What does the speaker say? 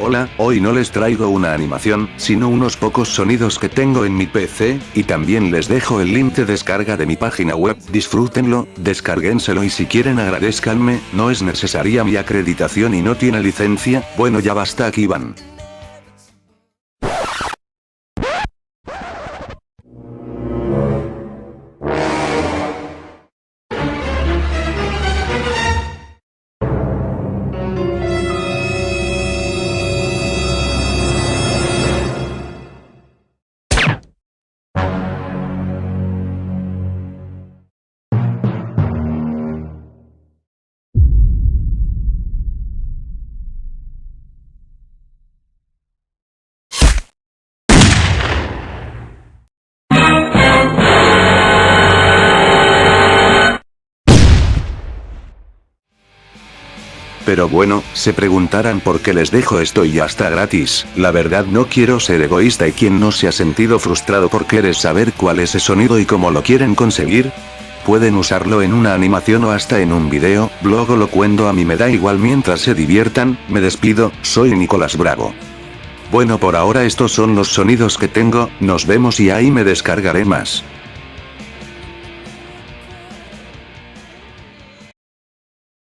Hola, hoy no les traigo una animación, sino unos pocos sonidos que tengo en mi PC, y también les dejo el link de descarga de mi página web, disfrútenlo, descárguenselo y si quieren agradezcanme, no es necesaria mi acreditación y no tiene licencia, bueno ya basta, aquí van. Pero bueno, se preguntarán por qué les dejo esto y ya está gratis, la verdad no quiero ser egoísta y quien no se ha sentido frustrado por querer saber cuál es ese sonido y cómo lo quieren conseguir. Pueden usarlo en una animación o hasta en un video, blog o lo cuento, a mí me da igual mientras se diviertan, me despido, soy Nicolás Bravo. Bueno, por ahora estos son los sonidos que tengo, nos vemos y ahí me descargaré más.